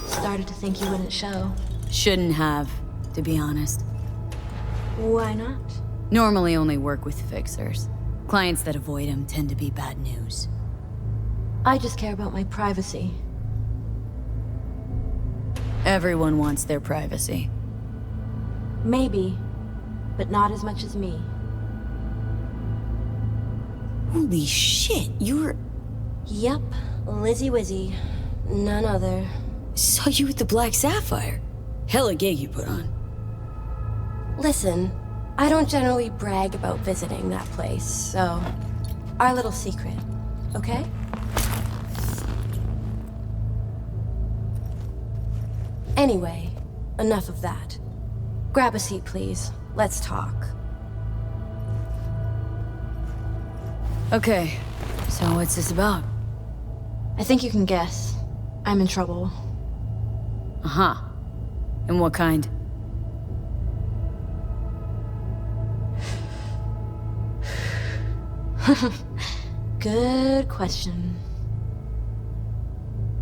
Started to think you wouldn't show. Shouldn't have, to be honest. Why not? Normally only work with fixers. Clients that avoid him tend to be bad news. I just care about my privacy. Everyone wants their privacy. Maybe, but not as much as me. Holy shit, you're... Yep, Lizzie Wizzy. None other. Saw you with the Black Sapphire. Hella gig you put on. Listen, I don't generally brag about visiting that place, so... Our little secret, okay? Anyway, enough of that. Grab a seat, please. Let's talk. Okay, so what's this about? I think you can guess. I'm in trouble. Uh-huh. And what kind? Good question.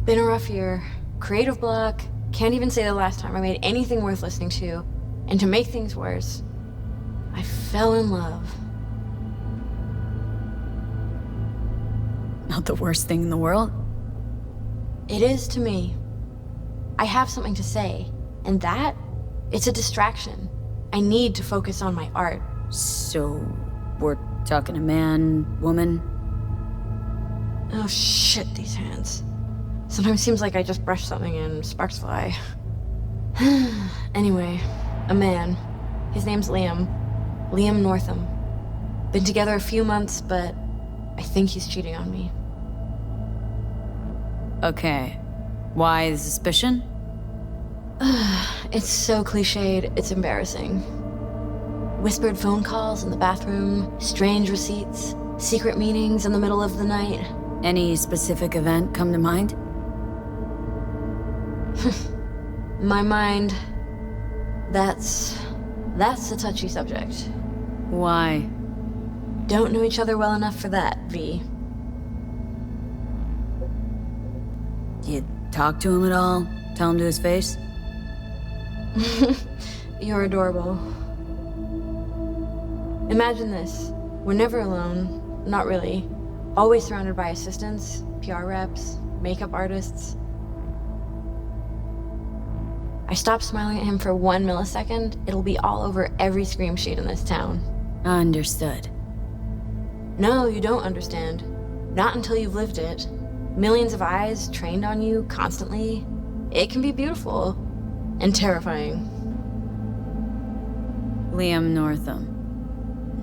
Been a rough year. Creative block. Can't even say the last time I made anything worth listening to. And to make things worse, I fell in love. Not the worst thing in the world? It is to me. I have something to say, and that, it's a distraction. I need to focus on my art. So, we're talking a man, woman? Oh shit, these hands. Sometimes seems like I just brush something and sparks fly. Anyway, a man. His name's Liam. Liam Northam. Been together a few months, but I think he's cheating on me. Okay. Why the suspicion? It's so cliched, it's embarrassing. Whispered phone calls in the bathroom, strange receipts, secret meetings in the middle of the night. Any specific event come to mind? My mind... That's a touchy subject. Why? Don't know each other well enough for that, V. You talk to him at all? Tell him to his face? You're adorable. Imagine this. We're never alone. Not really. Always surrounded by assistants, PR reps, makeup artists. I stop smiling at him for 1 millisecond, it'll be all over every scream sheet in this town. Understood. No, you don't understand. Not until you've lived it. Millions of eyes trained on you constantly. It can be beautiful. And terrifying. Liam Northam.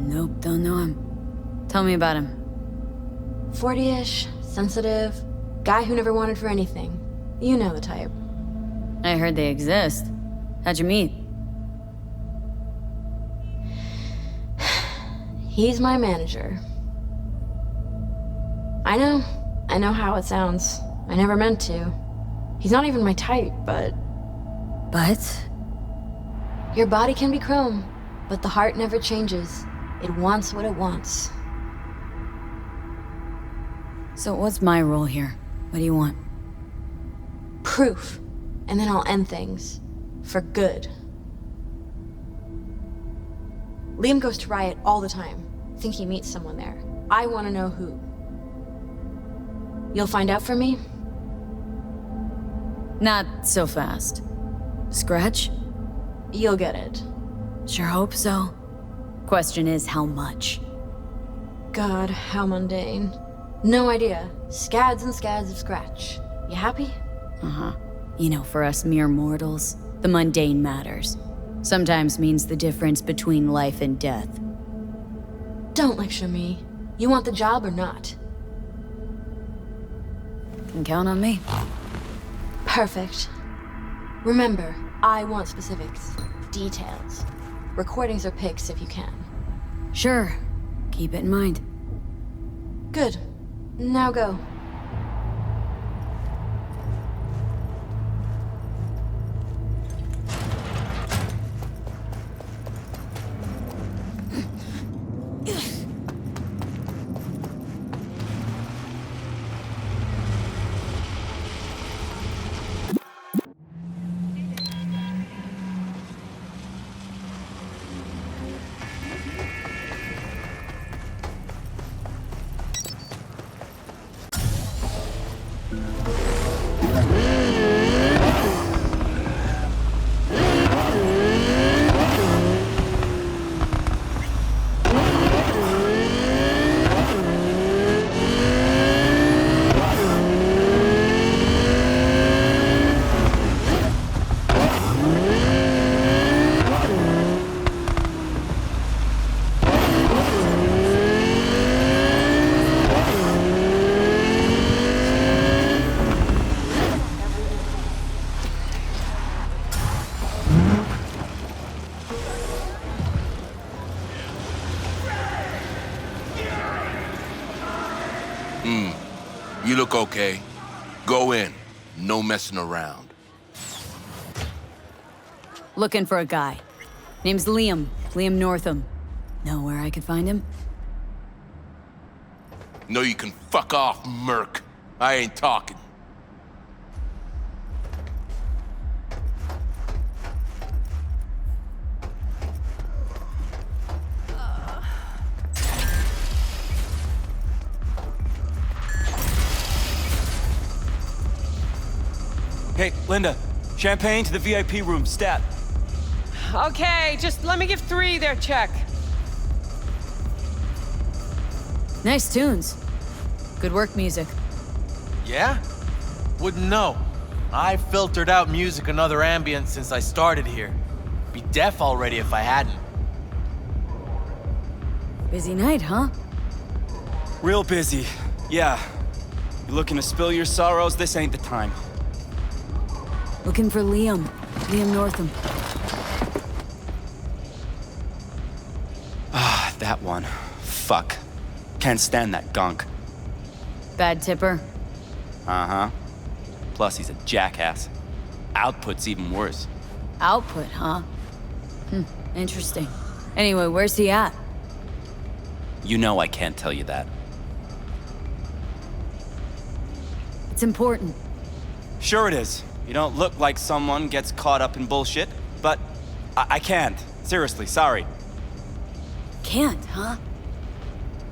Nope, don't know him. Tell me about him. 40-ish, sensitive, guy who never wanted for anything. You know the type. I heard they exist. How'd you meet? He's my manager. I know how it sounds. I never meant to. He's not even my type, but... But? Your body can be chrome, but the heart never changes. It wants what it wants. So what's my role here? What do you want? Proof. And then I'll end things. For good. Liam goes to Riot all the time. Think he meets someone there. I want to know who. You'll find out for me? Not so fast. Scratch? You'll get it. Sure hope so. Question is, how much? God, how mundane. No idea. Scads and scads of scratch. You happy? Uh-huh. You know, for us mere mortals, the mundane matters. Sometimes means the difference between life and death. Don't lecture me. You want the job or not? Can count on me. Perfect. Remember, I want specifics. Details. Recordings or pics if you can. Sure. Keep it in mind. Good. Now go. You look okay. Go in. No messing around. Looking for a guy. Name's Liam. Liam Northam. Know where I could find him? No, you can fuck off, Merc. I ain't talking. Hey, Linda. Champagne to the VIP room, stat. Okay, just let me give 3 their check. Nice tunes. Good work, music. Yeah? Wouldn't know. I filtered out music and other ambience since I started here. Be deaf already if I hadn't. Busy night, huh? Real busy. Yeah. You looking to spill your sorrows? This ain't the time. Looking for Liam. Liam Northam. Ah, that one. Fuck. Can't stand that gunk. Bad tipper. Uh-huh. Plus, he's a jackass. Output's even worse. Output, huh? Interesting. Anyway, where's he at? You know I can't tell you that. It's important. Sure it is. You don't look like someone gets caught up in bullshit, but I can't. Seriously, sorry. Can't, huh?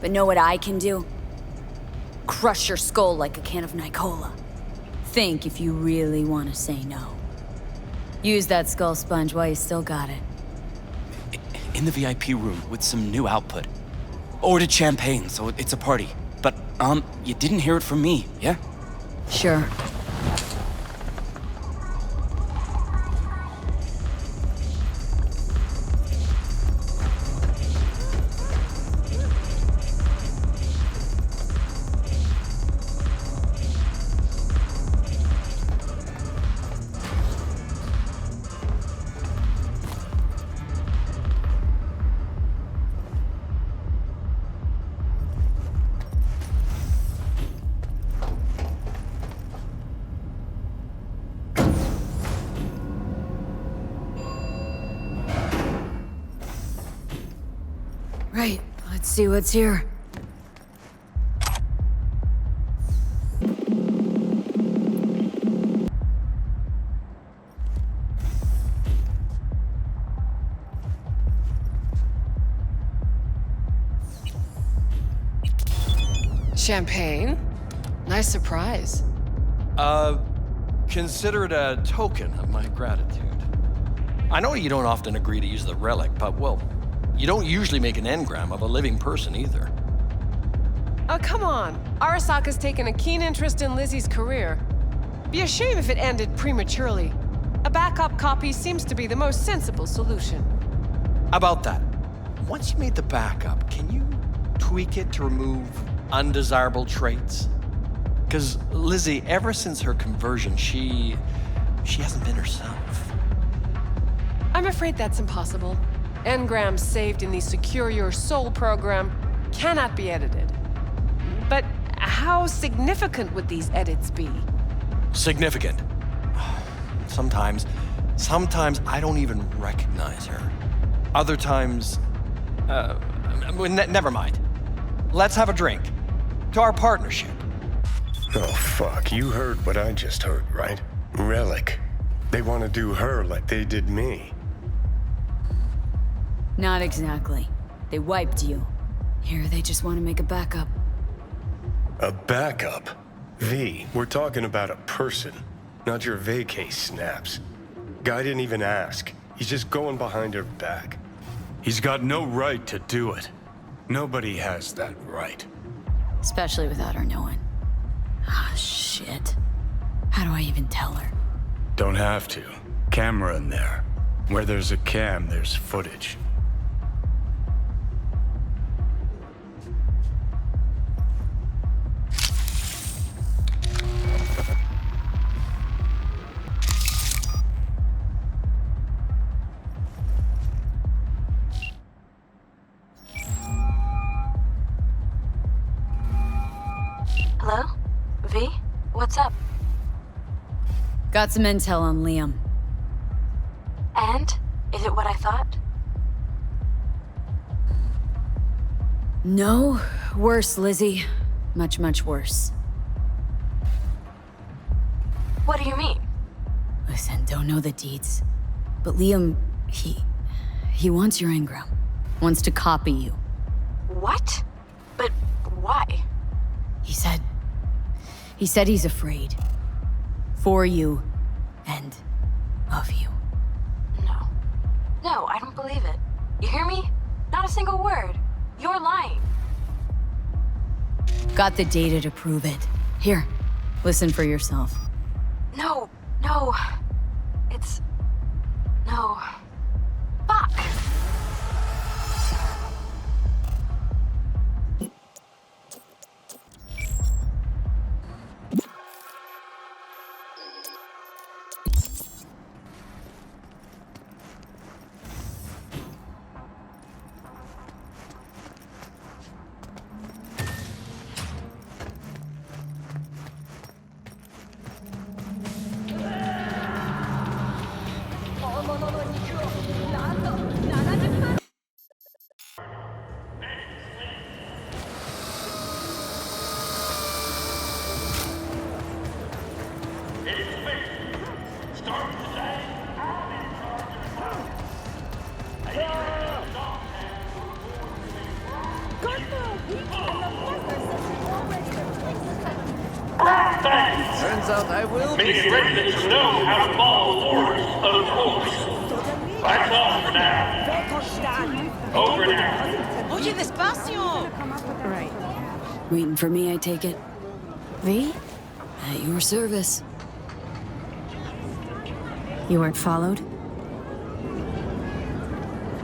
But know what I can do? Crush your skull like a can of Nicola. Think if you really want to say no. Use that skull sponge while you still got it. In the VIP room with some new output. Ordered champagne, so it's a party. But, you didn't hear it from me, yeah? Sure. Right, let's see what's here. Champagne? Nice surprise. Consider it a token of my gratitude. I know you don't often agree to use the relic, but, well, you don't usually make an engram of a living person either. Oh, come on. Arasaka's taken a keen interest in Lizzie's career. Be a shame if it ended prematurely. A backup copy seems to be the most sensible solution. About that, once you made the backup, can you tweak it to remove undesirable traits? Because Lizzie, ever since her conversion, she hasn't been herself. I'm afraid that's impossible. Engrams saved in the Secure Your Soul program cannot be edited. But how significant would these edits be? Significant. Sometimes I don't even recognize her. Other times, never mind. Let's have a drink. To our partnership. Oh, fuck. You heard what I just heard, right? Relic. They want to do her like they did me. Not exactly. They wiped you. Here, they just want to make a backup. A backup? V, we're talking about a person, not your vacay snaps. Guy didn't even ask. He's just going behind her back. He's got no right to do it. Nobody has that right. Especially without her knowing. Ah, shit. How do I even tell her? Don't have to. Camera in there. Where there's a cam, there's footage. Hello? V? What's up? Got some intel on Liam. And? Is it what I thought? No, worse, Lizzie. Much, much worse. What do you mean? Listen, don't know the deeds. But Liam, he wants your engram. Wants to copy you. What? But why? He said he's afraid. For you, and of you. No. No, I don't believe it. You hear me? Not a single word. You're lying. Got the data to prove it. Here, listen for yourself. No. No. It's... No. Fuck! Turns out I will be residents know how to follow orders, of course. That's all for now. Over now. Oye, despacio! Right. Waiting for me, I take it. V? At your service. You weren't followed?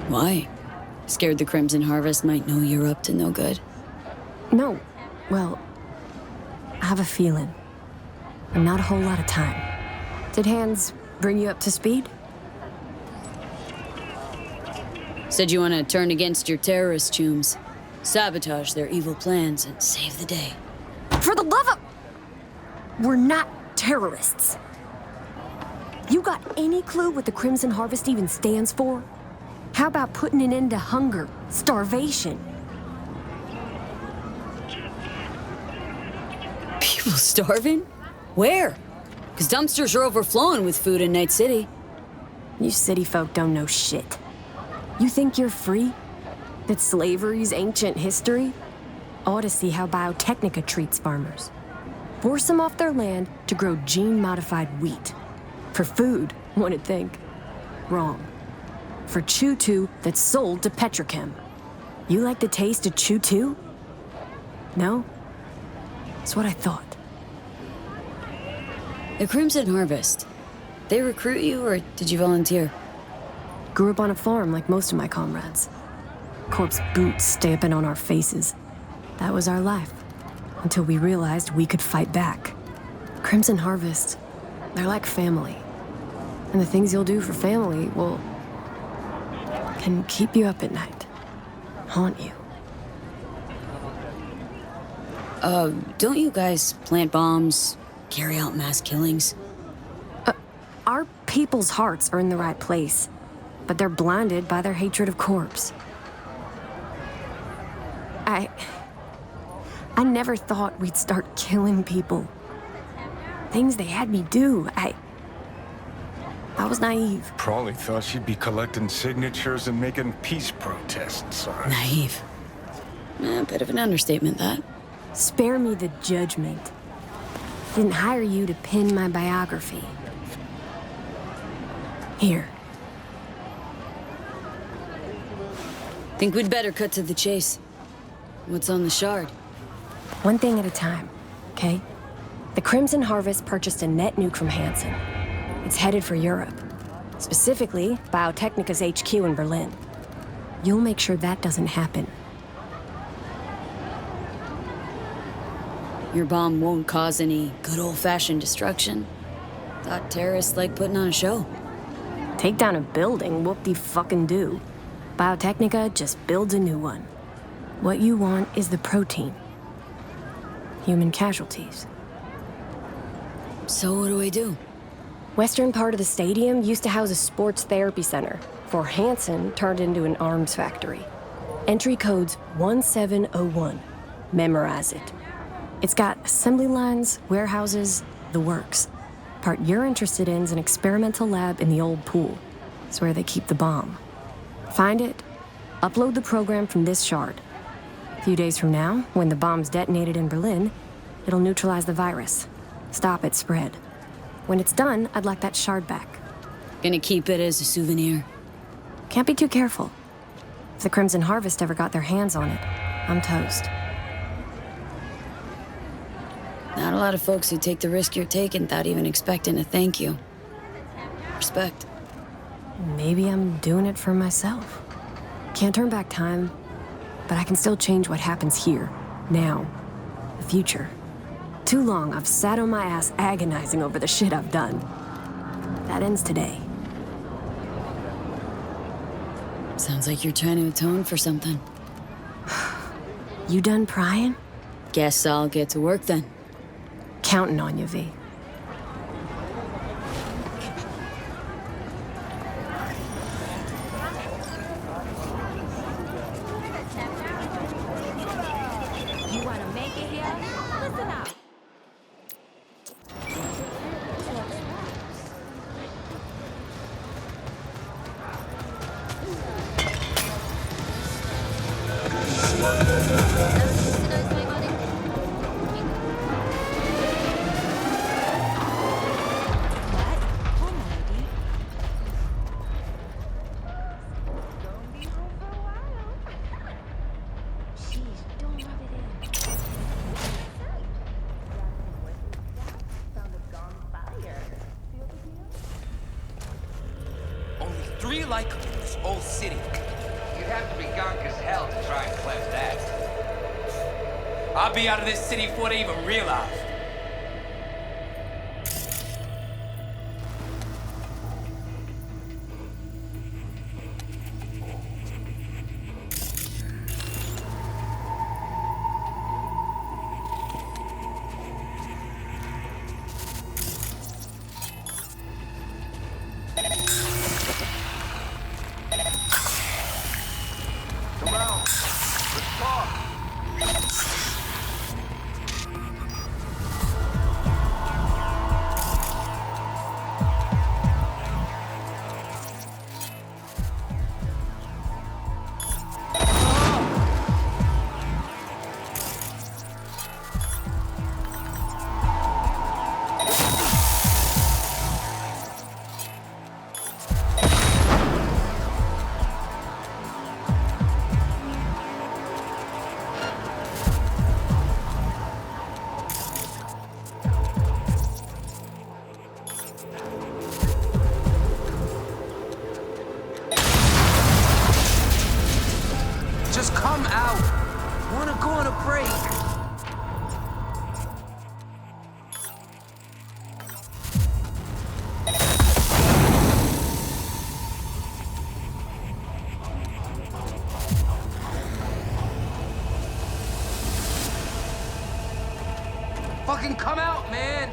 Why? Scared the Crimson Harvest might know you're up to no good? No. Well, I have a feeling. And not a whole lot of time. Did Hans bring you up to speed? Said you want to turn against your terrorist chooms. Sabotage their evil plans and save the day. For the love of... We're not terrorists. You got any clue what the Crimson Harvest even stands for? How about putting an end to hunger, starvation? People starving? Where? Because dumpsters are overflowing with food in Night City. You city folk don't know shit. You think you're free? That slavery's ancient history? Ought to see how Biotechnica treats farmers. Force them off their land to grow gene-modified wheat. For food, one'd think. Wrong. For Chew-2 that's sold to Petrochem. You like the taste of Chew-2? No? That's what I thought. The Crimson Harvest. They recruit you, or did you volunteer? Grew up on a farm like most of my comrades. Corpse boots stamping on our faces. That was our life. Until we realized we could fight back. Crimson Harvest, they're like family. And the things you'll do for family, well, can keep you up at night. Haunt you. Don't you guys plant bombs, carry out mass killings? Our people's hearts are in the right place, but they're blinded by their hatred of corpse. I never thought we'd start killing people. Things they had me do. I was naive. Probably thought she'd be collecting signatures and making peace protest signs. Naive. A bit of an understatement, that. Spare me the judgment. Didn't hire you to pen my biography. Here. Think we'd better cut to the chase. What's on the shard? One thing at a time, okay? The Crimson Harvest purchased a net nuke from Hansen. It's headed for Europe. Specifically, Biotechnica's HQ in Berlin. You'll make sure that doesn't happen. Your bomb won't cause any good old-fashioned destruction? Thought terrorists like putting on a show. Take down a building, whoop-de-fucking-do. Biotechnica just builds a new one. What you want is the protein. Human casualties. So what do I do? Western part of the stadium used to house a sports therapy center, before Hansen turned into an arms factory. Entry code's 1701. Memorize it. It's got assembly lines, warehouses, the works. Part you're interested in is an experimental lab in the old pool. It's where they keep the bomb. Find it, upload the program from this shard. A few days from now, when the bomb's detonated in Berlin, it'll neutralize the virus. Stop its spread. When it's done, I'd like that shard back. Gonna keep it as a souvenir. Can't be too careful. If the Crimson Harvest ever got their hands on it, I'm toast. Not a lot of folks who take the risk you're taking without even expecting a thank you. Respect. Maybe I'm doing it for myself. Can't turn back time, but I can still change what happens here, now, the future. Too long I've sat on my ass agonizing over the shit I've done. That ends today. Sounds like you're trying to atone for something. You done prying? Guess I'll get to work then. Counting on you, V. You wanna make it here? Listen up. Only 3 like them in this whole city. You'd have to be gunk as hell to try and cleanse that. I'll be out of this city before they even realize. Come on, let's talk. Fucking come out, man!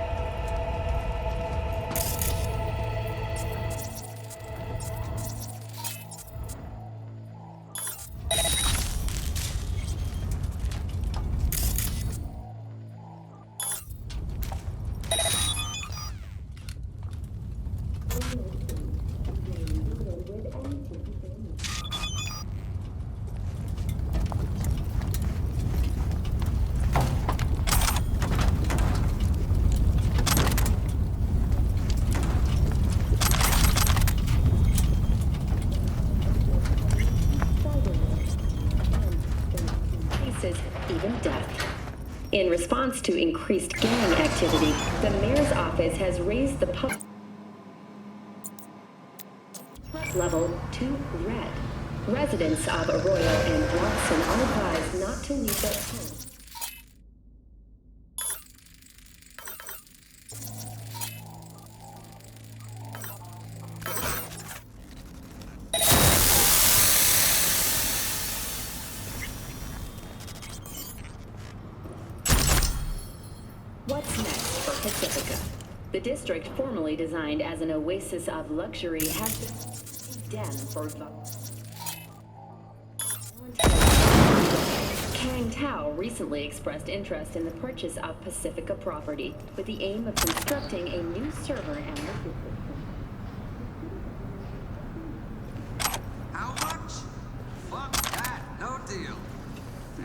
Even death. In response to increased gang activity, the mayor's office has raised the public level to red. Residents of Arroyo and Watson are advised not to leave their homes. What's next for Pacifica? The district, formerly designed as an oasis of luxury, has been condemned for Kang Tao recently expressed interest in the purchase of Pacifica property with the aim of constructing a new server and logistics center. How much? Fuck that, no deal.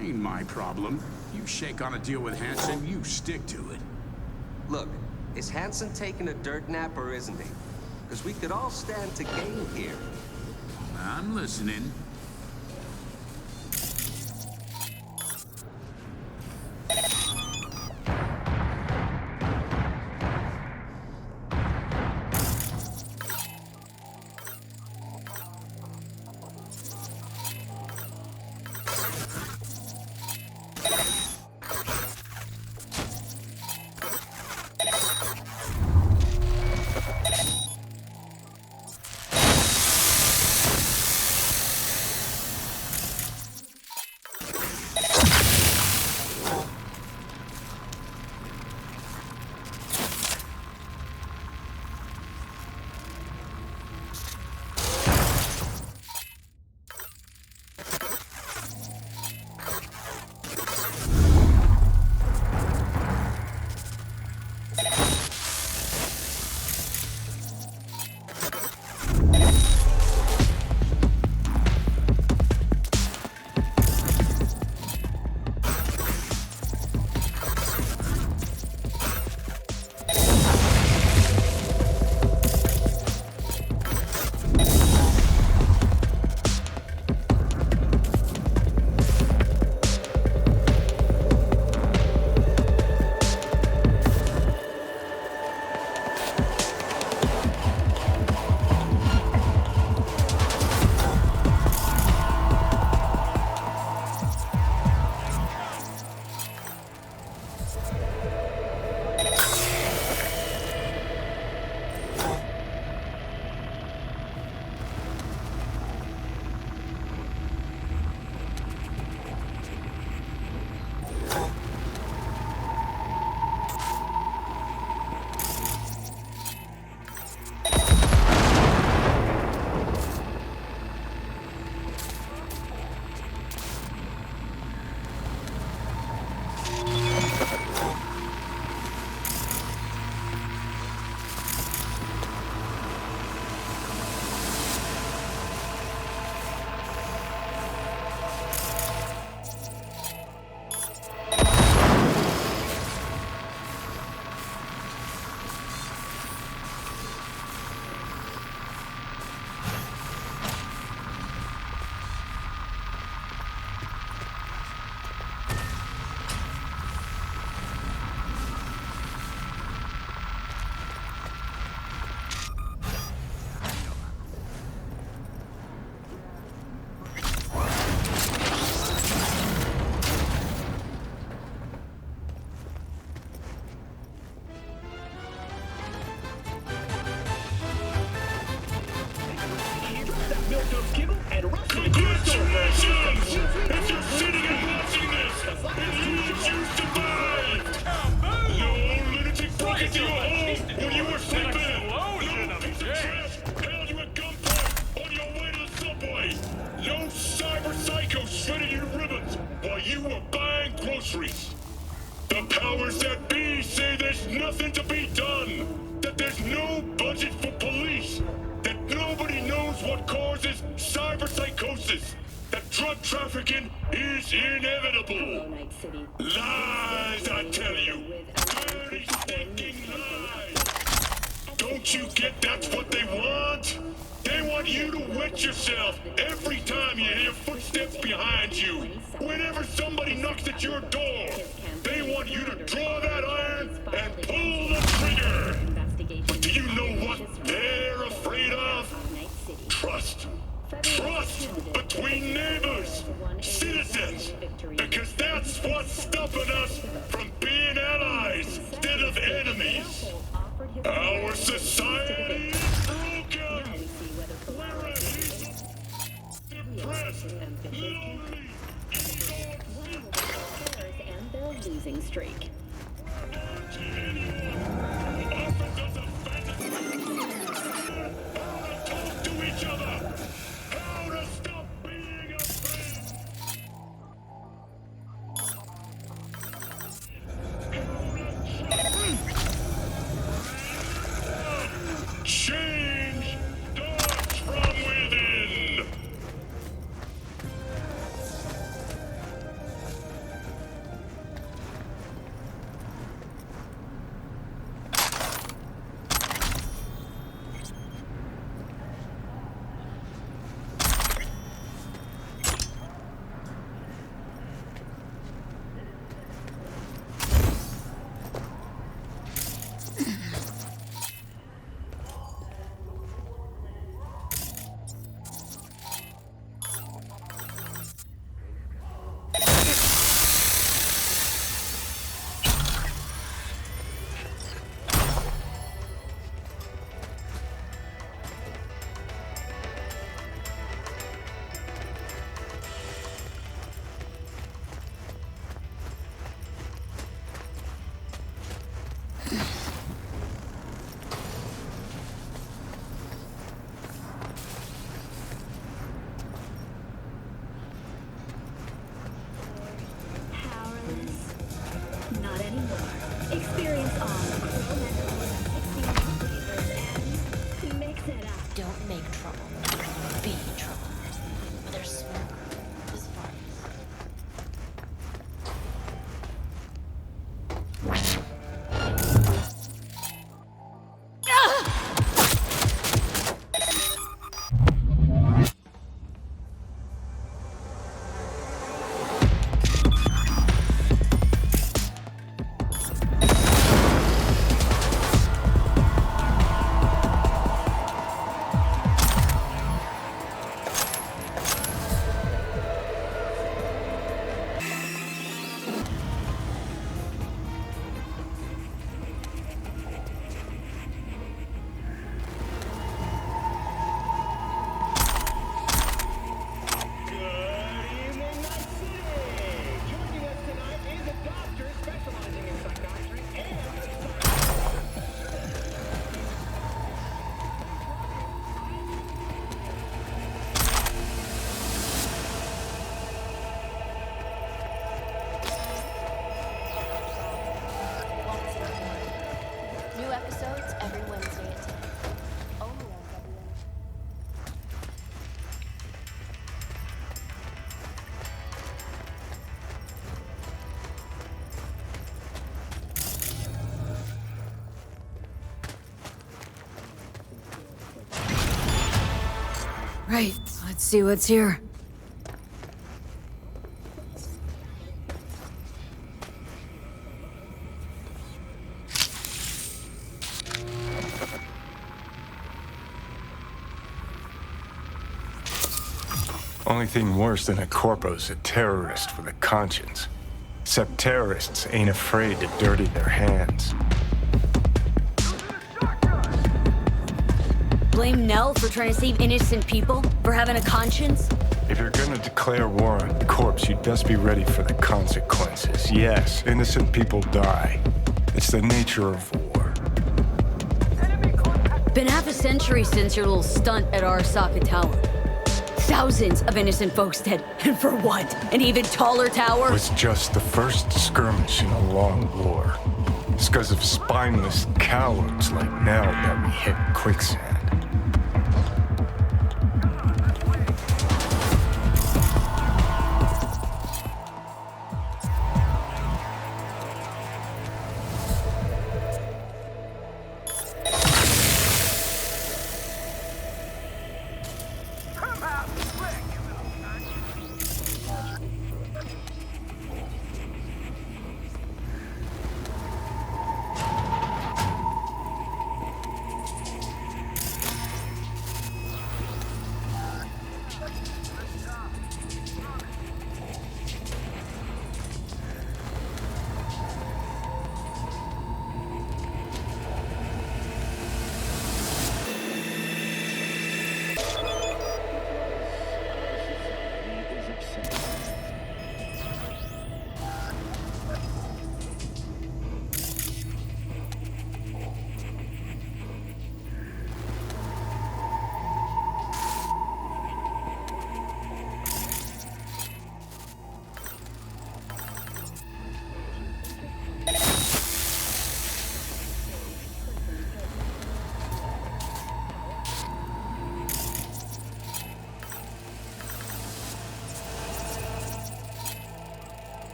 Ain't my problem. You shake on a deal with Hanson, you stick to it. Look, is Hanson taking a dirt nap or isn't he? Because we could all stand to gain here. I'm listening. Congratulations! If you're sitting and watching this, it leaves you survived! No American is inevitable. Lies, I tell you. Dirty, stinking lies. Don't you get that's what they want? They want you to wet yourself every time you hear footsteps behind you. Whenever somebody knocks at your door, they want you to draw that iron and pull the trigger. But do you know what they're afraid of? Trust. Trust between neighbors, citizens, because that's what's stopping us from being allies instead of enemies. Our society is broken. We're a depressed, lonely, and their losing streak. talk to each other. How to stop being afraid. Change starts from within. Not anymore. Experience all and mix it up. Don't make trouble. Be trouble. But there's smoke. This far. New episodes every Wednesday at 10. Only on WN. Right, let's see what's here. Only thing worse than a corpo's a terrorist with a conscience. Except terrorists ain't afraid to dirty their hands. Blame Nell for trying to save innocent people? For having a conscience? If you're gonna declare war on corpse, you'd best be ready for the consequences. Yes, innocent people die. It's the nature of war. Been half a century since your little stunt at Arasaka Tower. Thousands of innocent folks dead. And for what? An even taller tower? It was just the first skirmish in a long war. It's because of spineless cowards like Nell that we hit quicksand.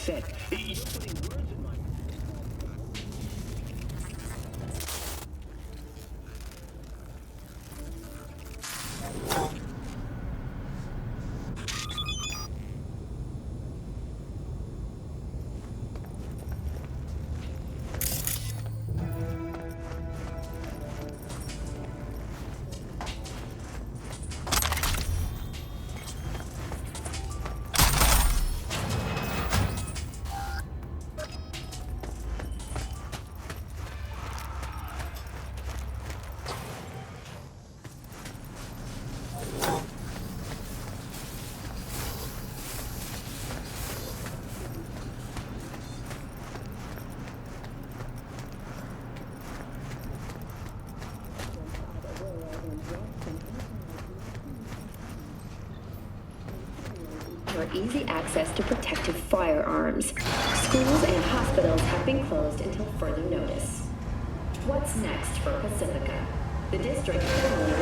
said. You're putting words in my mouth. For easy access to protective firearms. Schools and hospitals have been closed until further notice. What's next for Pacifica? The district formally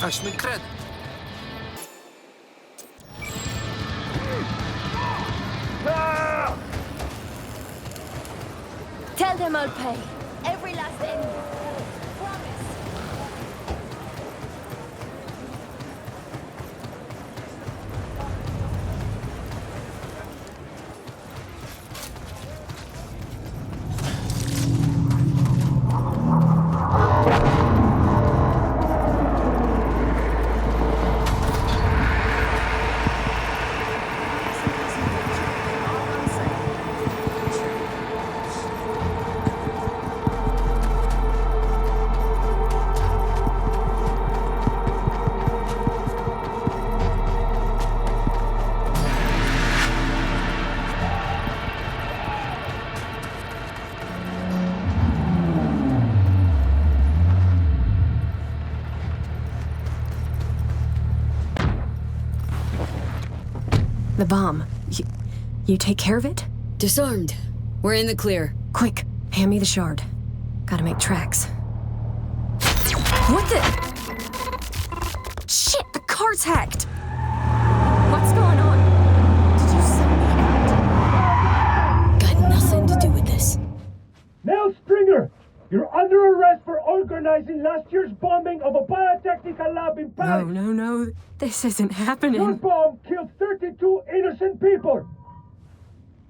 Faz-me credo. Tell them I'll pay. Every last penny. Promise. The bomb. You take care of it? Disarmed. We're in the clear. Quick, hand me the shard. Gotta make tracks. What the? Shit, the car's hacked! What's going on? Did you send me out? Got nothing to do with this. Now, Stringer! You're under arrest for organizing last year's bombing of a biotechnical lab in Paris! No. This isn't happening. Your bomb killed 32 innocent people!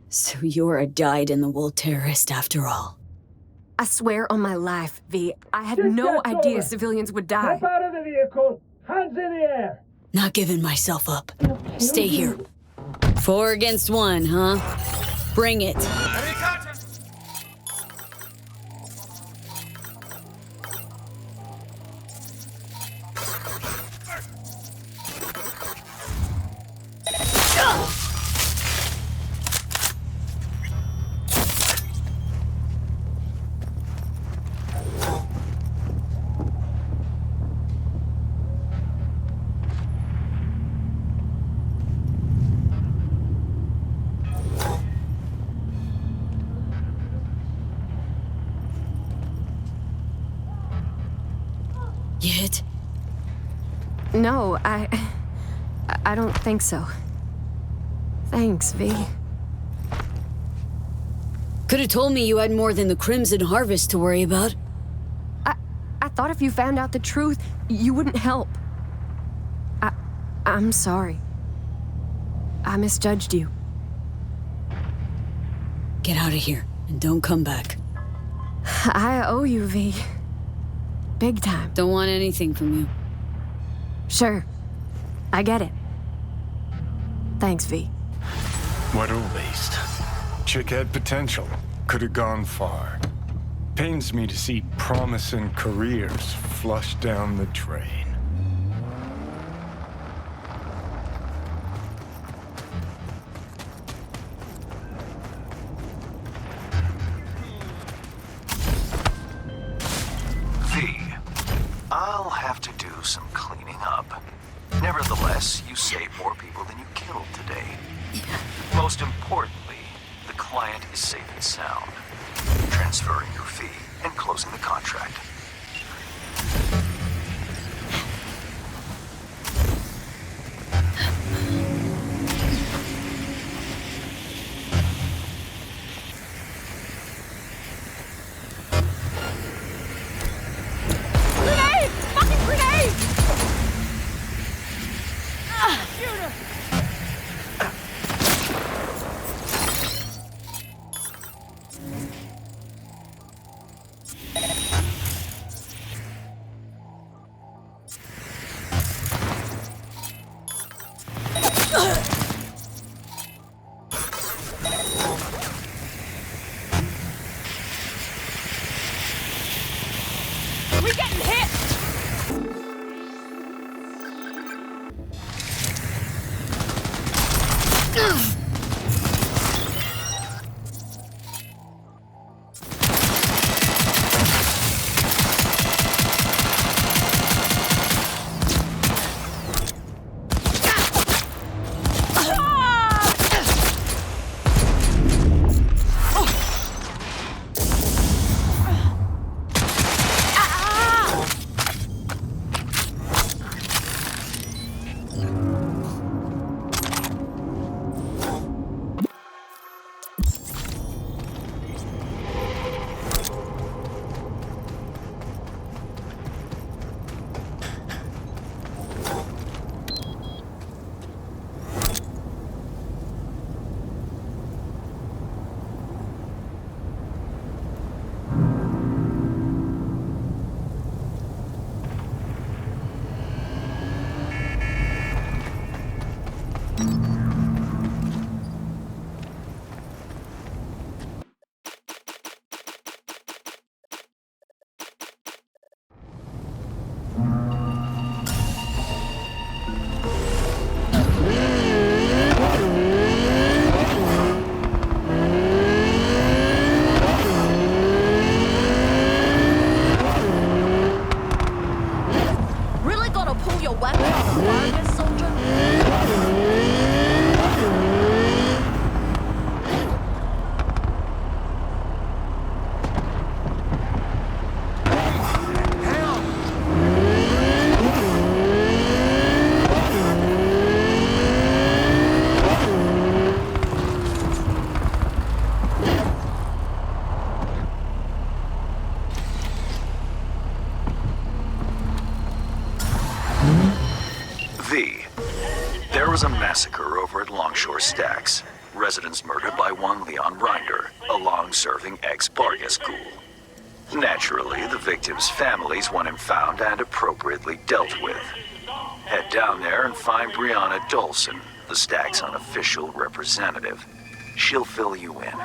So you're a dyed-in-the-wool terrorist after all. I swear on my life, V, I had Just no get idea going. civilians would die. Step out of the vehicle! Hands in the air! Not giving myself up. Stay here. 4 against 1, huh? Bring it. You hit? No, I don't think so. Thanks, V. Could have told me you had more than the Crimson Harvest to worry about. I thought if you found out the truth, you wouldn't help. I'm sorry. I misjudged you. Get out of here, and don't come back. I owe you, V. Big time. Don't want anything from you. Sure. I get it. Thanks, V. What a waste. Chick had potential. Could have gone far. Pains me to see promising careers flushed down the drain. I'll have to do some cleaning up. Nevertheless, you saved more people than you killed today. Most importantly, the client is safe and sound. Transferring your fee and closing the contract. We're getting hit! There was a massacre over at Longshore Stacks. Residents murdered by one Leon Rinder, a long-serving ex-Bargas ghoul. Naturally, the victims' families want him found and appropriately dealt with. Head down there and find Brianna Dolson, the Stacks' unofficial representative. She'll fill you in.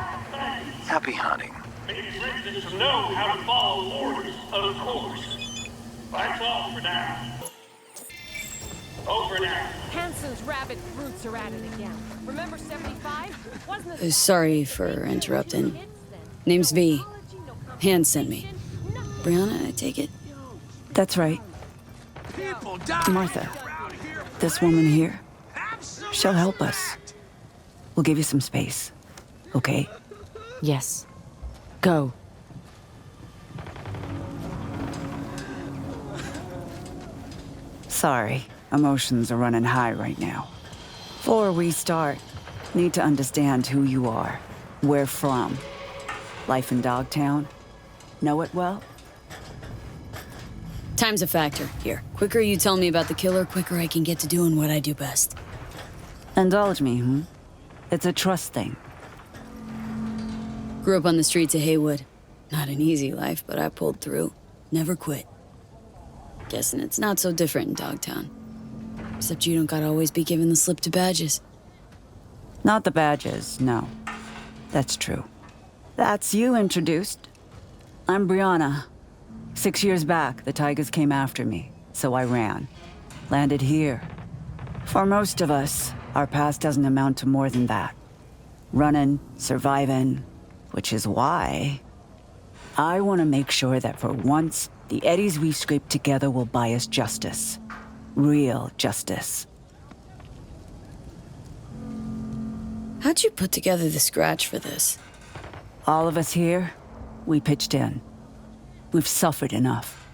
Happy hunting. Residents know how to follow orders, of course. That's all for now. Over now. Hansen's rabbit roots are at it again. Remember 75? Wasn't it? Sorry for interrupting. Name's V. Hand sent me. Brianna, I take it? That's right. Martha, this woman here, she'll help us. We'll give you some space, okay? Yes. Go. Sorry, emotions are running high right now. Before we start, need to understand who you are, where from. Life in Dogtown? Know it well? Time's a factor. Here, quicker you tell me about the killer, quicker I can get to doing what I do best. Indulge me, hmm? It's a trust thing. Grew up on the streets of Haywood. Not an easy life, but I pulled through. Never quit. Guessing it's not so different in Dogtown. Except you don't gotta always be given the slip to badges. Not the badges, no. That's true. That's you introduced. I'm Brianna. 6 years back, the Tigers came after me, so I ran. Landed here. For most of us, our past doesn't amount to more than that. Running, surviving, which is why I want to make sure that for once, the eddies we've scraped together will buy us justice. Real justice. How'd you put together the scratch for this? All of us here, we pitched in. We've suffered enough.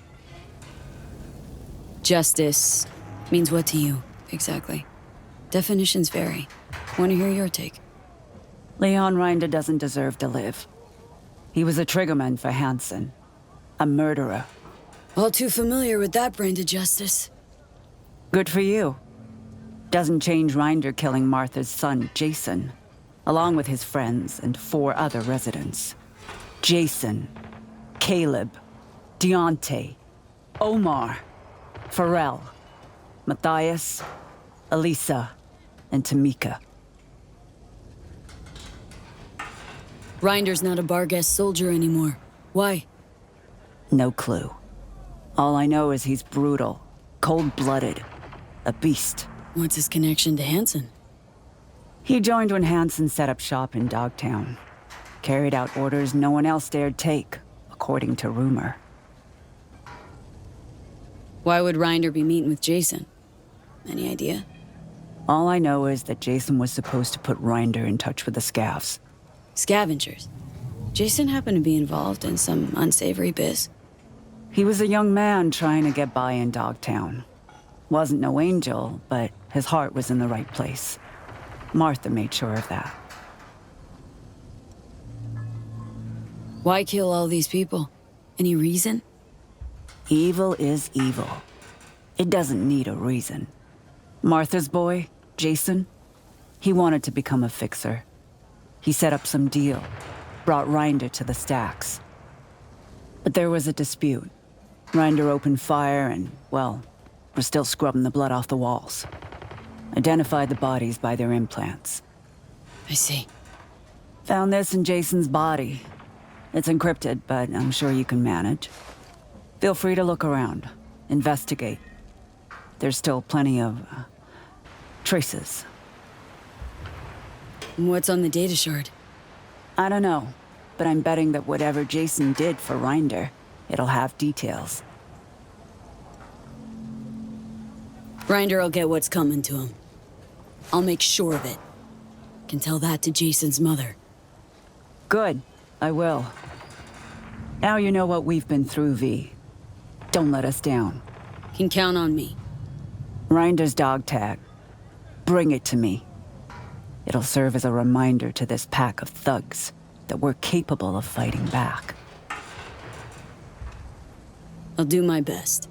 Justice means what to you, exactly? Definitions vary. Want to hear your take? Leon Rinder doesn't deserve to live. He was a triggerman for Hansen. A murderer. All too familiar with that brand of justice. Good for you. Doesn't change Rinder killing Martha's son, Jason, along with his friends and 4 other residents. Jason, Caleb, Deontay, Omar, Pharrell, Matthias, Elisa, and Tamika. Rinder's not a Barghest soldier anymore. Why? No clue. All I know is he's brutal, cold-blooded, a beast. What's his connection to Hansen? He joined when Hansen set up shop in Dogtown. Carried out orders no one else dared take, according to rumor. Why would Rinder be meeting with Jason? Any idea? All I know is that Jason was supposed to put Rinder in touch with the Scavs. Scavengers. Jason happened to be involved in some unsavory biz. He was a young man trying to get by in Dogtown. Wasn't no angel, but his heart was in the right place. Martha made sure of that. Why kill all these people? Any reason? Evil is evil. It doesn't need a reason. Martha's boy, Jason, he wanted to become a fixer. He set up some deal, brought Rinder to the stacks. But there was a dispute. Rinder opened fire and, well, we're still scrubbing the blood off the walls. Identified the bodies by their implants. I see. Found this in Jason's body. It's encrypted, but I'm sure you can manage. Feel free to look around. Investigate. There's still plenty of traces. What's on the data shard? I don't know, but I'm betting that whatever Jason did for Rinder, it'll have details. Rinder will get what's coming to him. I'll make sure of it. Can tell that to Jason's mother. Good, I will. Now you know what we've been through, V. Don't let us down. Can count on me. Rinder's dog tag. Bring it to me. It'll serve as a reminder to this pack of thugs that we're capable of fighting back. I'll do my best.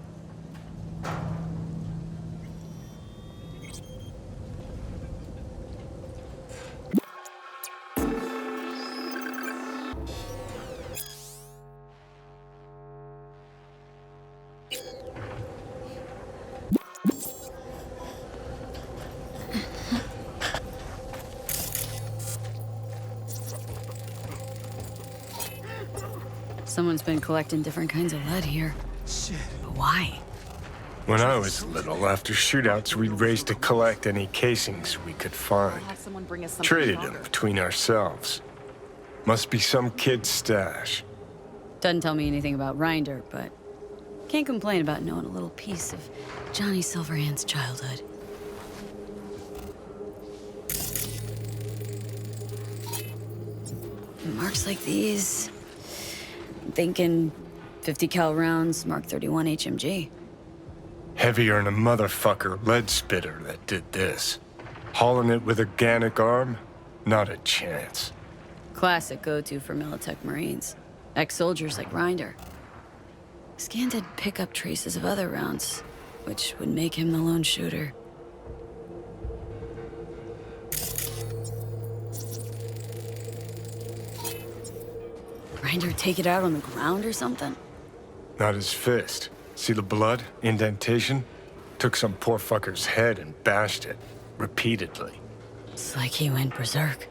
Someone's been collecting different kinds of lead here. Shit. But why? When I was little, after shootouts, we'd race to collect any casings we could find. Traded them between ourselves. Must be some kid's stash. Doesn't tell me anything about Rinder, but can't complain about knowing a little piece of Johnny Silverhand's childhood. Marks like these. I'm thinking 50 cal rounds, Mark 31 HMG. Heavier than a motherfucker lead spitter that did this. Hauling it with a Gannic arm? Not a chance. Classic go-to for Militech Marines. Ex-soldiers like Rinder. Scan did pick up traces of other rounds, which would make him the lone shooter. Rinder take it out on the ground or something? Not his fist. See the blood? Indentation? Took some poor fucker's head and bashed it. Repeatedly. It's like he went berserk.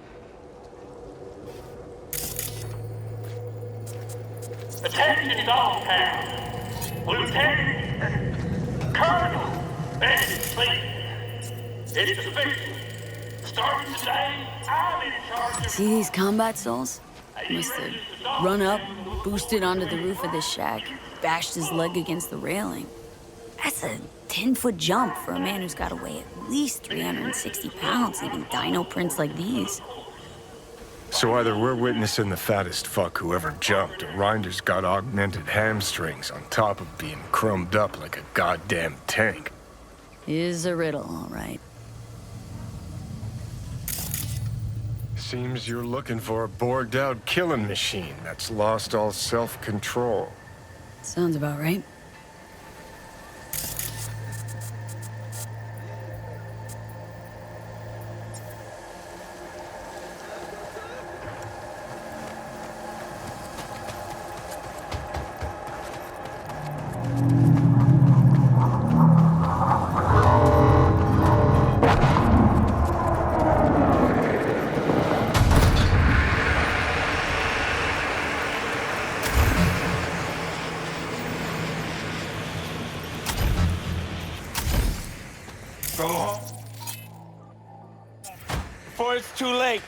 Attention all town. Lieutenant, Colonel, please. It's official. Starting today, I'm in charge of... See these combat souls? Must have run up, boosted onto the roof of this shack, bashed his leg against the railing. That's a 10-foot jump for a man who's got to weigh at least 360 pounds, leaving dino prints like these. So either we're witnessing the fattest fuck who ever jumped, or Rinder's got augmented hamstrings on top of being chromed up like a goddamn tank. Is a riddle, all right. Seems you're looking for a borged-out killing machine that's lost all self-control. Sounds about right. Go home. Before it's too late.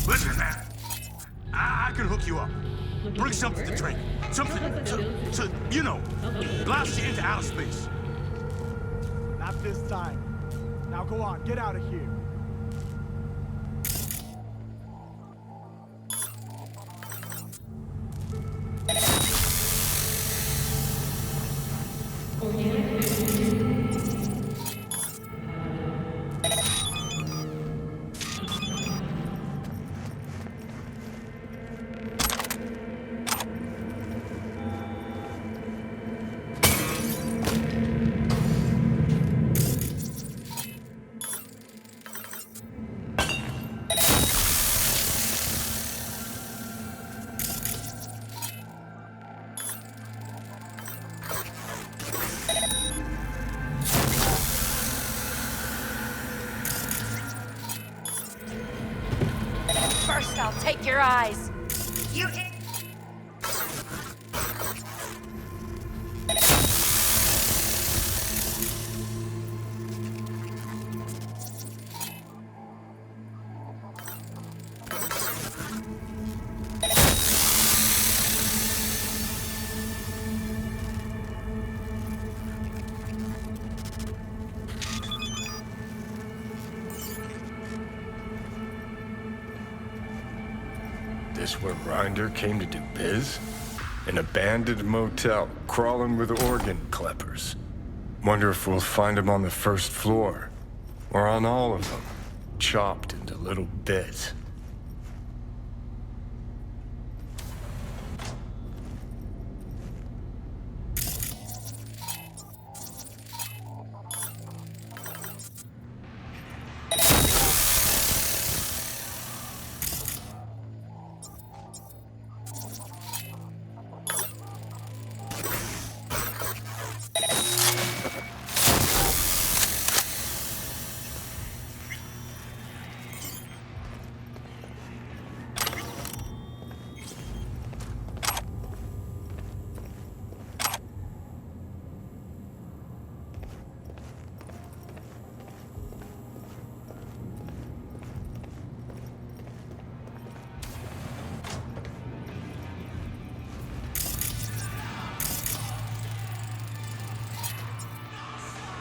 Listen, man. I can hook you up. Bring something to drink. Something to, you know, blast you into outer space. Not this time. Now go on, get out of here. take your eyes. You This where Rinder came to do biz? An abandoned motel, crawling with organ clippers. Wonder if we'll find him on the first floor. Or on all of them, chopped into little bits.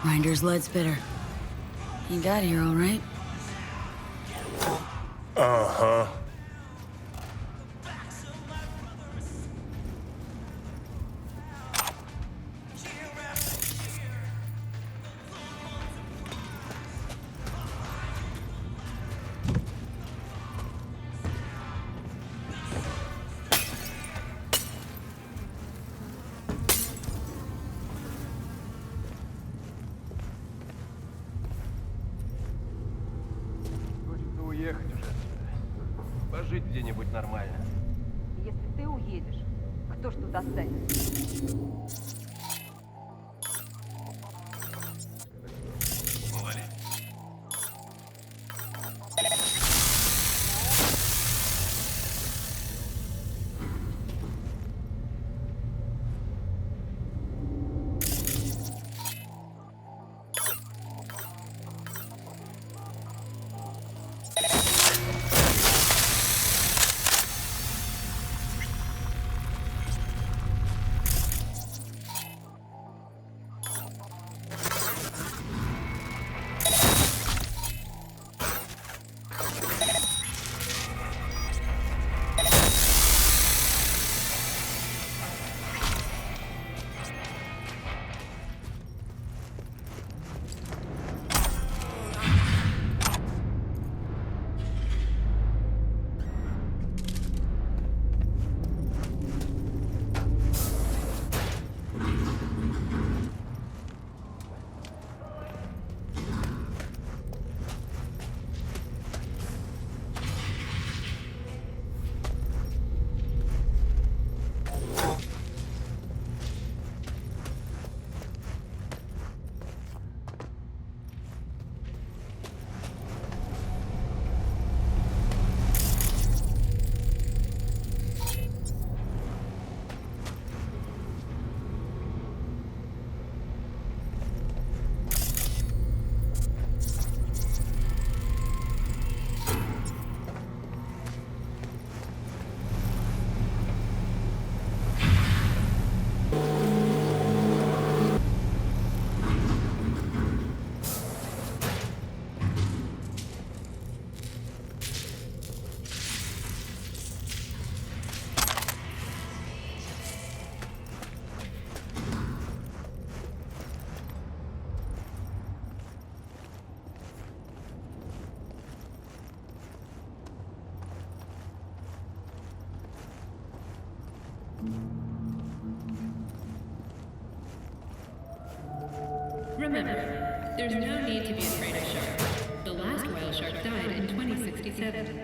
Rinder's lead spitter. You got here all right? Uh-huh. Уехать уже отсюда. Пожить где-нибудь нормально. Если ты уедешь, кто ж тут останется? Remember, there's no need to be afraid of sharks. The last whale shark died in 2067.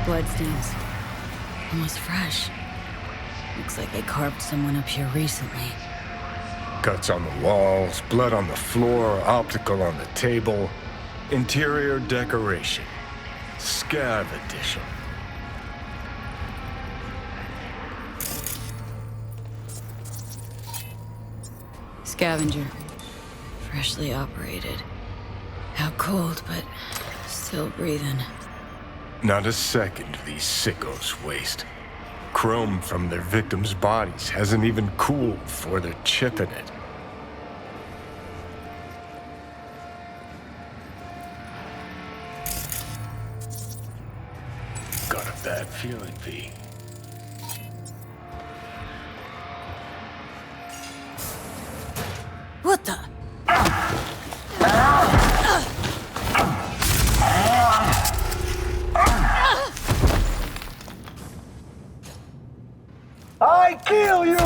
Bloodstains. Almost fresh. Looks like they carved someone up here recently. Cuts on the walls, blood on the floor, optical on the table. Interior decoration. Scav edition. Scavenger. Freshly operated. Out cold, but still breathing. Not a second these sickos waste. Chrome from their victims' bodies hasn't even cooled before they're chipping it. Got a bad feeling, V. What the? I kill you!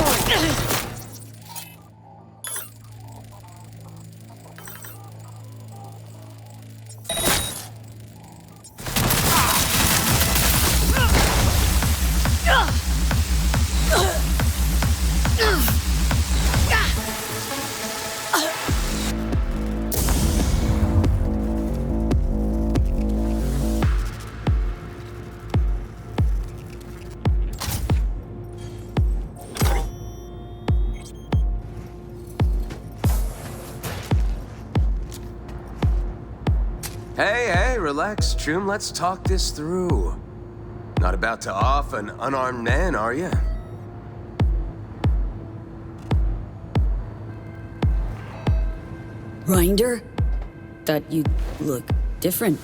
Hey, relax, Choom. Let's talk this through. Not about to off an unarmed man, are you? Rinder? Thought you'd look different.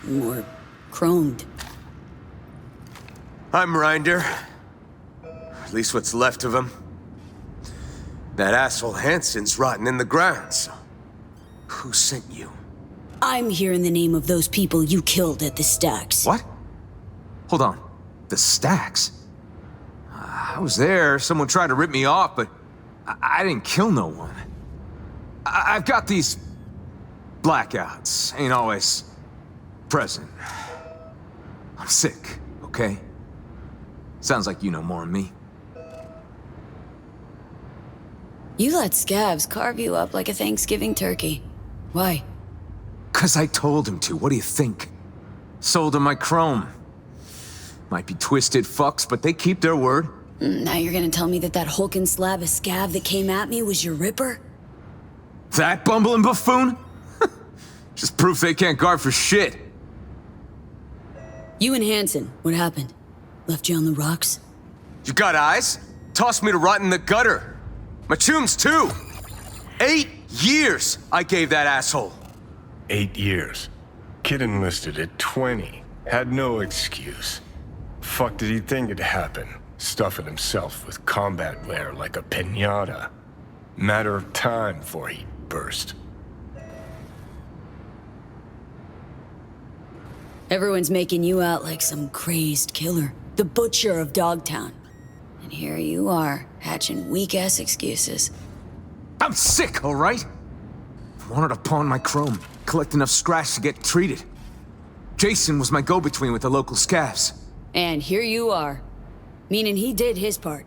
More chromed. I'm Rinder. At least what's left of him. That asshole Hansen's rotting in the ground, so... Who sent you? I'm here in the name of those people you killed at the stacks. What? Hold on. The stacks? I was there. Someone tried to rip me off, but I didn't kill no one. I've got these blackouts. Ain't always present. I'm sick, okay? Sounds like you know more than me. You let scavs carve you up like a Thanksgiving turkey. Why? 'Cause I told him to. What do you think? Sold him my chrome. Might be twisted fucks, but they keep their word. Now you're gonna tell me that hulking slab of scav that came at me was your Ripper? That bumbling buffoon? Just proof they can't guard for shit. You and Hansen, what happened? Left you on the rocks? You got eyes? Tossed me to rot in the gutter. My chooms too. 8 years I gave that asshole. 8 years. Kid enlisted at 20. Had no excuse. Fuck did he think it'd happen? Stuffing himself with combat wear like a piñata. Matter of time before he burst. Everyone's making you out like some crazed killer. The butcher of Dogtown. And here you are, hatching weak-ass excuses. I'm sick, all right? Wanted to pawn my chrome, collect enough scratch to get treated. Jason was my go-between with the local scavs. And here you are. Meaning he did his part.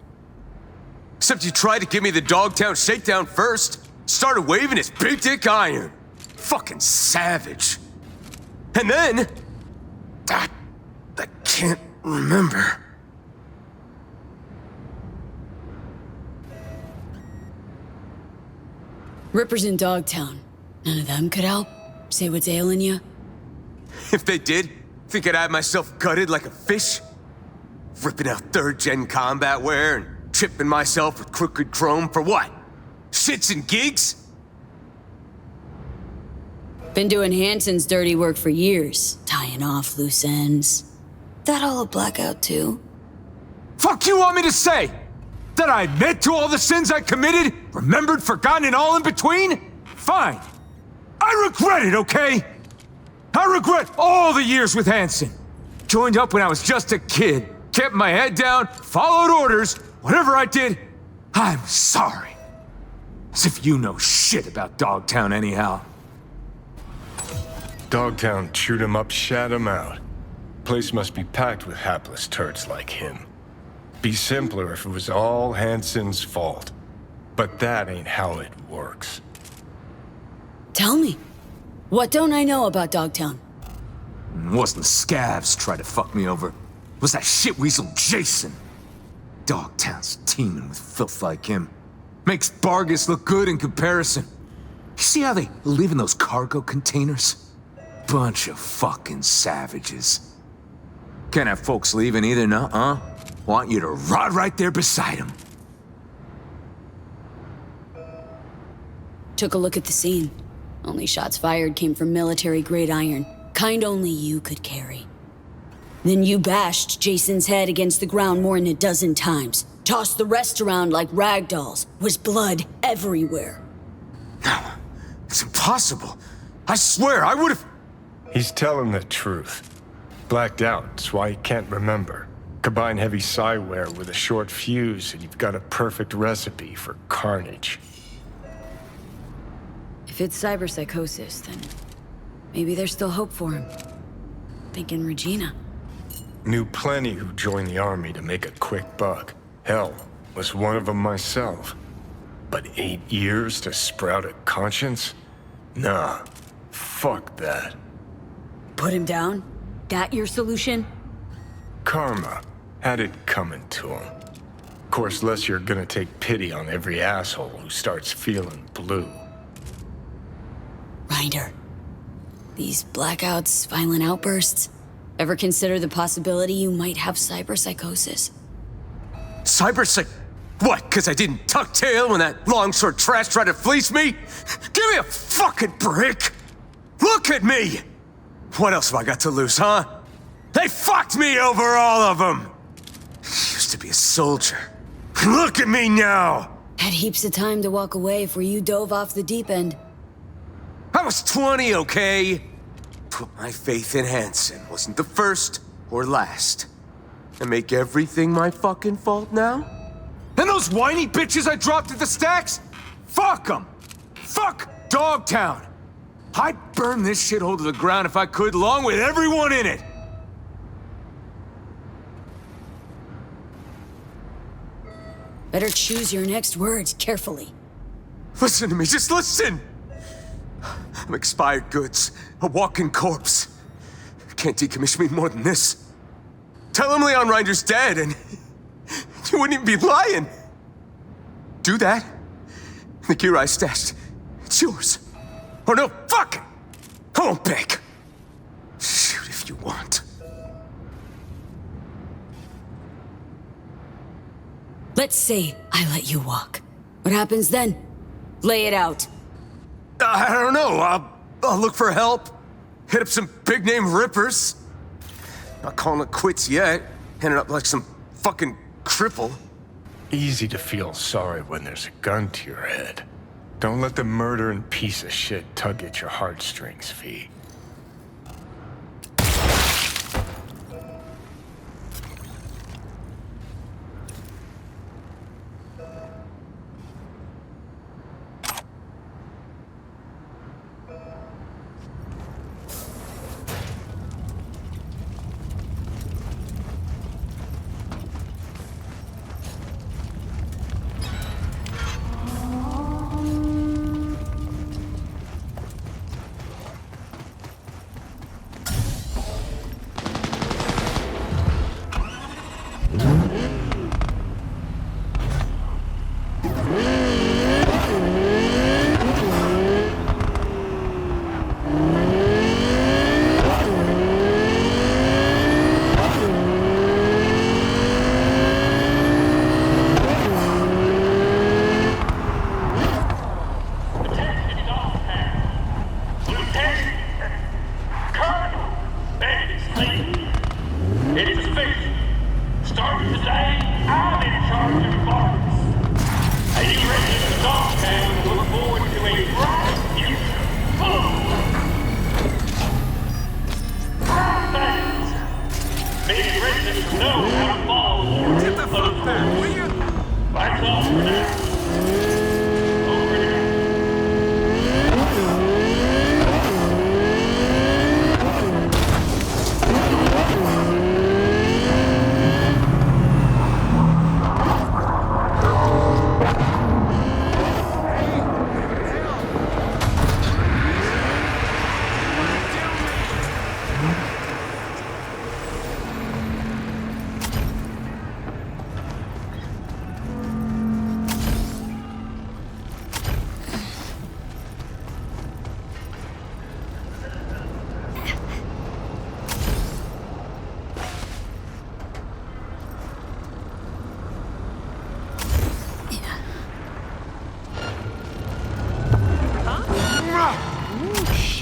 Except you tried to give me the Dogtown shakedown first. Started waving his big dick iron. Fucking savage. And then... I can't remember. Ripper's in Dogtown. None of them could help? Say what's ailing you? If they did, think I'd have myself gutted like a fish? Ripping out 3rd-gen combat wear and tripping myself with crooked chrome for what? Shits and gigs? Been doing Hansen's dirty work for years, tying off loose ends. That all a blackout too? Fuck you want me to say? That I admit to all the sins I committed? Remembered, forgotten, and all in between? Fine. I regret it, okay? I regret all the years with Hansen. Joined up when I was just a kid. Kept my head down, followed orders. Whatever I did, I'm sorry. As if you know shit about Dogtown anyhow. Dogtown chewed him up, shat him out. Place must be packed with hapless turds like him. Be simpler if it was all Hansen's fault. But that ain't how it works. Tell me, what don't I know about Dogtown? It wasn't the scavs tried to fuck me over. It was that shitweasel Jason. Dogtown's teeming with filth like him. Makes Vargas look good in comparison. You see how they live in those cargo containers? Bunch of fucking savages. Can't have folks leaving either, no? Want you to rot right there beside them. Took a look at the scene. Only shots fired came from military-grade iron. Kind only you could carry. Then you bashed Jason's head against the ground more than a dozen times. Tossed the rest around like rag dolls. Was blood everywhere. No, it's impossible. I swear, I would've... He's telling the truth. Blacked out, that's why he can't remember. Combine heavy psi-ware with a short fuse and you've got a perfect recipe for carnage. If it's cyberpsychosis, then maybe there's still hope for him. Thinking Regina. Knew plenty who joined the army to make a quick buck. Hell, was one of them myself. But 8 years to sprout a conscience? Nah, fuck that. Put him down? That your solution? Karma had it coming to him. Of course, less you're gonna take pity on every asshole who starts feeling blue. Ryder, these blackouts, violent outbursts, ever consider the possibility you might have cyberpsychosis? What, 'cause I didn't tuck tail when that longsword trash tried to fleece me? Give me a fucking break! Look at me! What else have I got to lose, huh? They fucked me over, all of them! Used to be a soldier. Look at me now! Had heaps of time to walk away before you dove off the deep end. I was 20, okay? Put my faith in Hansen. Wasn't the first or last. And make everything my fucking fault now? And those whiny bitches I dropped at the stacks? Fuck them! Fuck Dogtown! I'd burn this shithole to the ground if I could, along with everyone in it! Better choose your next words carefully. Listen to me, just listen! I'm expired goods, a walking corpse. Can't decommission me more than this. Tell him Leon Rinder's dead and you wouldn't even be lying. Do that. The gear I stashed, it's yours. Or no, fuck it! I won't beg. Shoot if you want. Let's say I let you walk. What happens then? Lay it out. I don't know. I'll look for help. Hit up some big-name rippers. Not calling it quits yet. Ended up like some fucking cripple. Easy to feel sorry when there's a gun to your head. Don't let the murdering piece of shit tug at your heartstrings, V.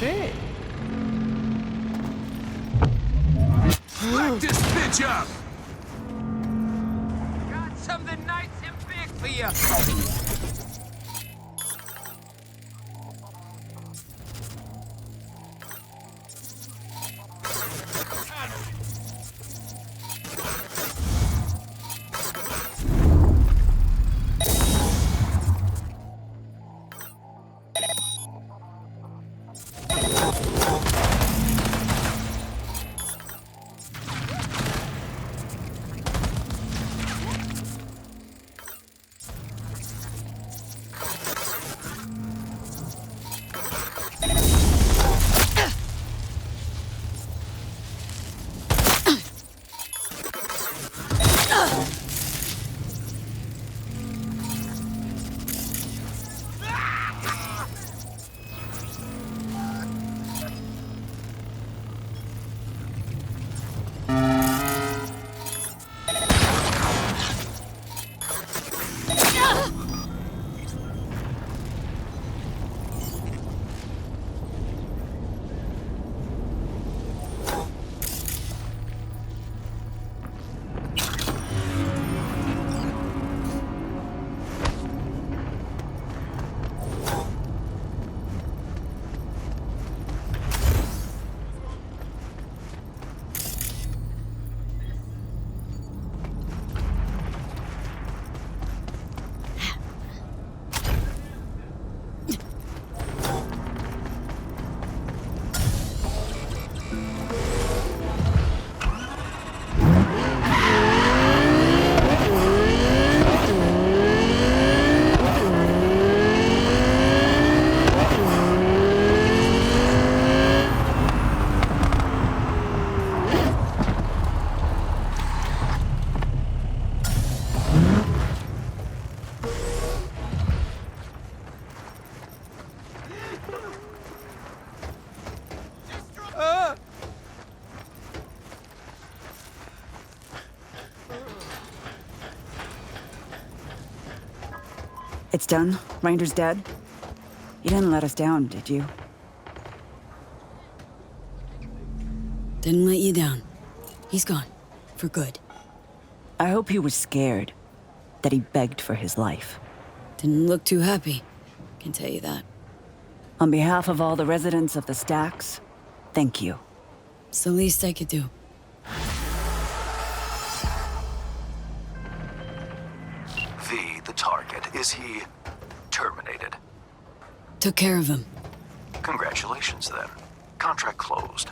shit. Light this bitch up! Got something nice and big for you. It's done? Rinder's dead? You didn't let us down, did you? Didn't let you down. He's gone. For good. I hope he was scared. That he begged for his life. Didn't look too happy. Can tell you that. On behalf of all the residents of the Stacks, thank you. It's the least I could do. V, the target, is he terminated? Took care of him. Congratulations, then. Contract closed.